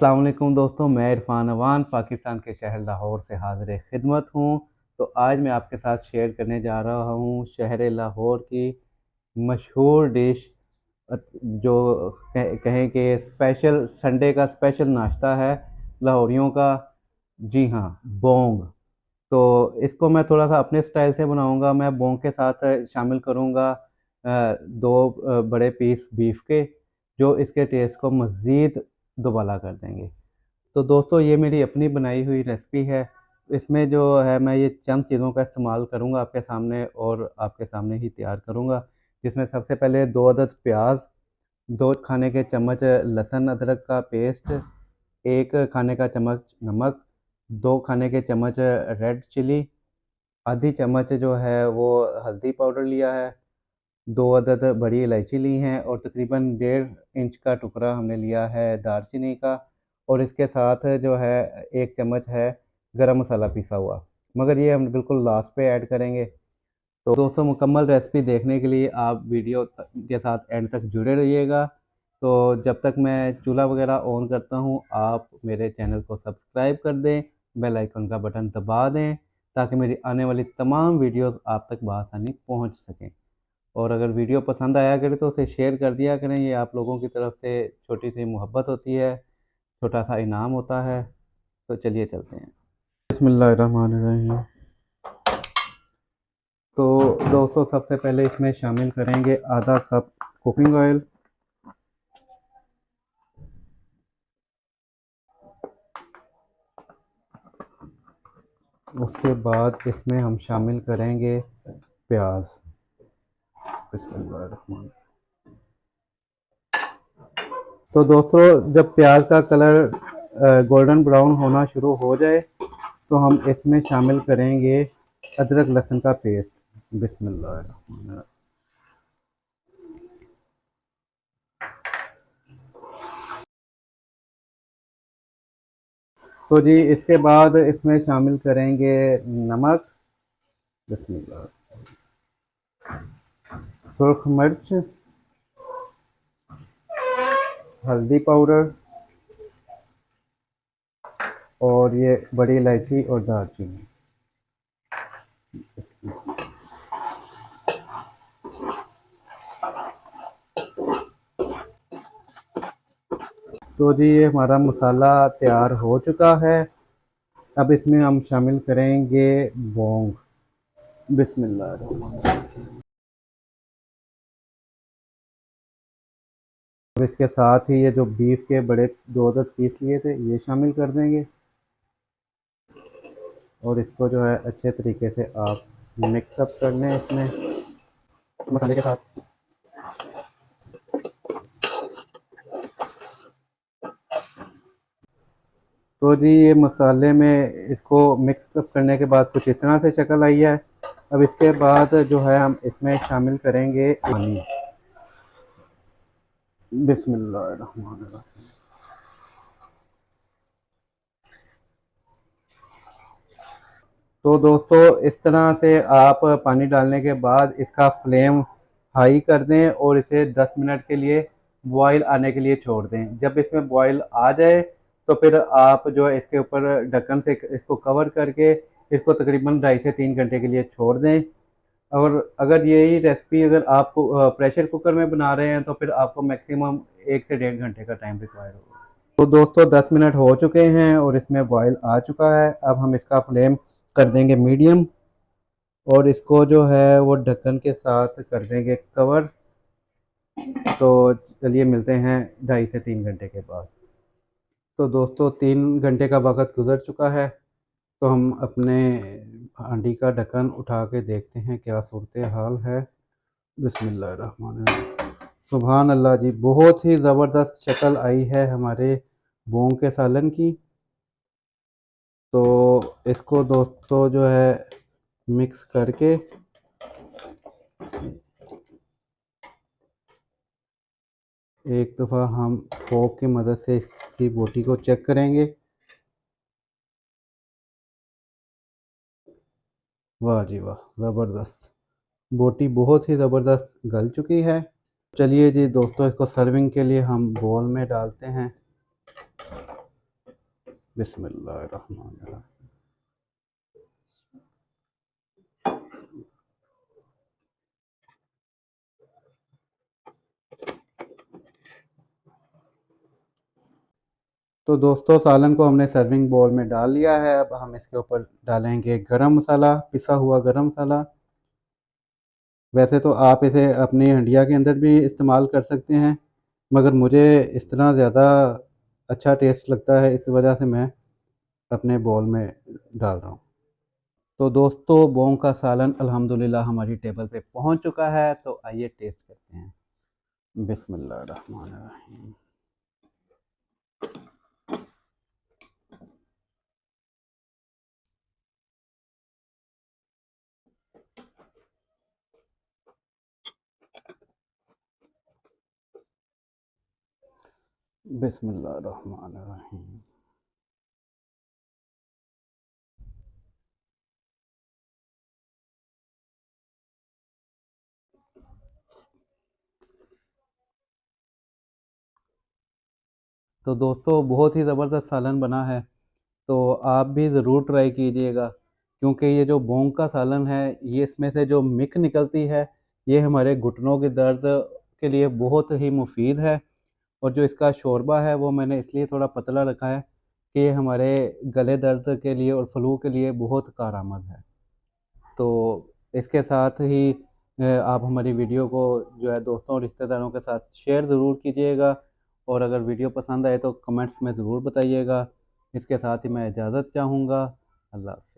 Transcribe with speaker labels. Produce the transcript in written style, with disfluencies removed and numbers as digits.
Speaker 1: अस्सलाम वालेकुम दोस्तों, मैं इरफान अवान पाकिस्तान के शहर लाहौर से हाज़िर खिदमत हूँ। तो आज मैं आपके साथ शेयर करने जा रहा हूँ शहर लाहौर की मशहूर डिश, जो कहें कि स्पेशल संडे का स्पेशल नाश्ता है लाहौरियों का। जी हाँ, बोंग। तो इसको मैं थोड़ा-सा अपने स्टाइल से बनाऊँगा। मैं बोंग के साथ शामिल करूँगा 2 बड़े पीस बीफ के, जो इसके टेस्ट को मज़ीद दुबाला कर देंगे। तो दोस्तों, ये मेरी अपनी बनाई हुई रेसिपी है। इसमें जो है मैं ये चंद चीज़ों का इस्तेमाल करूँगा आपके सामने, और आपके सामने ही तैयार करूँगा। जिसमें सबसे पहले 2 अदद प्याज़, 2 खाने के चम्मच लहसुन अदरक का पेस्ट, 1 खाने का चम्मच नमक, 2 खाने के चम्मच रेड चिली, आधी चम्मच जो है वो हल्दी पाउडर लिया है, 2 अदद बड़ी इलायची ली हैं, और तकरीबन डेढ़ इंच का टुकड़ा हमने लिया है दालचीनी का। और इसके साथ जो है 1 चम्मच है गरम मसाला पिसा हुआ, मगर ये हम बिल्कुल लास्ट पे ऐड करेंगे। तो दोस्तों, मुकम्मल रेसिपी देखने के लिए आप वीडियो के साथ एंड तक जुड़े रहिएगा। तो जब तक मैं चूल्हा वगैरह ऑन करता हूँ, आप मेरे चैनल को सब्सक्राइब कर दें, बेल आइकन का बटन दबा दें, ताकि मेरी आने वाली तमाम वीडियोस आप तक बआसानी पहुँच सकें। और अगर वीडियो पसंद आया करे तो उसे शेयर कर दिया करें। ये आप लोगों की तरफ से छोटी सी मोहब्बत होती है, छोटा सा इनाम होता है। तो चलिए चलते हैं। बिस्मिल्लाहिर्रहमानिर्रहीम। तो दोस्तों, सबसे पहले इसमें शामिल करेंगे आधा कप कुकिंग ऑयल। उसके बाद इसमें हम शामिल करेंगे प्याज। बिस्मिल्लाहिर्रहमान। तो दोस्तों, जब प्याज का कलर गोल्डन ब्राउन होना शुरू हो जाए, तो हम इसमें शामिल करेंगे अदरक लहसुन का पेस्ट। बिस्मिल्लाह। तो जी, इसके बाद इसमें शामिल करेंगे नमक, बिस्मिल्लाह, सुर्ख मिर्च, हल्दी पाउडर, और ये बड़ी इलायची और दालचीनी। तो जी, ये हमारा मसाला तैयार हो चुका है। अब इसमें हम शामिल करेंगे लौंग। बिस्मिल्लाह। और इसके साथ ही ये जो बीफ के बड़े 2 अदद पीस लिए थे, ये शामिल कर देंगे। और इसको जो है अच्छे तरीके से आप मिक्सअप कर लें इसमें मसाले के साथ। तो जी, ये मसाले में इसको मिक्सअप करने के बाद कुछ इस तरह से शक्ल आई है। अब इसके बाद जो है हम इसमें शामिल करेंगे पानी। बिस्मिल्लाहिर्रहमानिर्रहीम। तो दोस्तों, इस तरह से आप पानी डालने के बाद इसका फ्लेम हाई कर दें और इसे 10 मिनट के लिए बॉईल आने के लिए छोड़ दें। जब इसमें बॉईल आ जाए, तो फिर आप जो है इसके ऊपर ढक्कन से इसको कवर करके इसको तकरीबन 2.5 से 3 घंटे के लिए छोड़ दें। और अगर यही रेसिपी अगर आप प्रेशर कुकर में बना रहे हैं, तो फिर आपको मैक्सिमम 1 से 1.5 घंटे का टाइम रिक्वायर होगा। तो दोस्तों, 10 मिनट हो चुके हैं और इसमें बॉयल आ चुका है। अब हम इसका फ्लेम कर देंगे मीडियम, और इसको जो है वो ढक्कन के साथ कर देंगे कवर। तो चलिए मिलते हैं 2.5 से 3 घंटे के बाद। तो दोस्तों, 3 घंटे का वक्त गुजर चुका है। तो हम अपने हांडी का ढक्कन उठा के देखते हैं क्या सूरत हाल है। बिस्मिल्लाहिर्रहमानिर्रहीम। सुभान अल्लाह जी, बहुत ही ज़बरदस्त शक्ल आई है हमारे मूंग के सालन की। तो इसको दोस्तों जो है मिक्स करके एक दफ़ा हम फोक की मदद से इसकी बोटी को चेक करेंगे। वाह जी वाह, ज़बरदस्त। बोटी बहुत ही ज़बरदस्त गल चुकी है। चलिए जी दोस्तों, इसको सर्विंग के लिए हम बोल में डालते हैं। बिस्मिल्लाहिर्रहमानिर्रहीम। तो दोस्तों, सालन को हमने सर्विंग बाउल में डाल लिया है। अब हम इसके ऊपर डालेंगे गरम मसाला, पिसा हुआ गरम मसाला। वैसे तो आप इसे अपनी हंडिया के अंदर भी इस्तेमाल कर सकते हैं, मगर मुझे इस तरह ज़्यादा अच्छा टेस्ट लगता है, इस वजह से मैं अपने बाउल में डाल रहा हूँ। तो दोस्तों, बोंग का सालन अल्हम्दुलिल्लाह हमारी टेबल पे पहुंच चुका है, तो आइए टेस्ट करते हैं। बिस्मिल्लाहिर्रहमानिर्रहीम। बिस्मिल्लाहिर्रहमानिर्रहीम। तो दोस्तों, बहुत ही ज़बरदस्त सालन बना है। तो आप भी ज़रूर ट्राई कीजिएगा, क्योंकि ये जो बोंग का सालन है, ये इसमें से जो मिक निकलती है, ये हमारे घुटनों के दर्द के लिए बहुत ही मुफीद है। और जो इसका शोरबा है, वो मैंने इसलिए थोड़ा पतला रखा है कि ये हमारे गले दर्द के लिए और फ्लू के लिए बहुत कारआमद है। तो इसके साथ ही आप हमारी वीडियो को जो है दोस्तों और रिश्तेदारों के साथ शेयर ज़रूर कीजिएगा, और अगर वीडियो पसंद आए तो कमेंट्स में ज़रूर बताइएगा। इसके साथ ही मैं इजाज़त चाहूँगा। अल्लाह हाफ़िज़।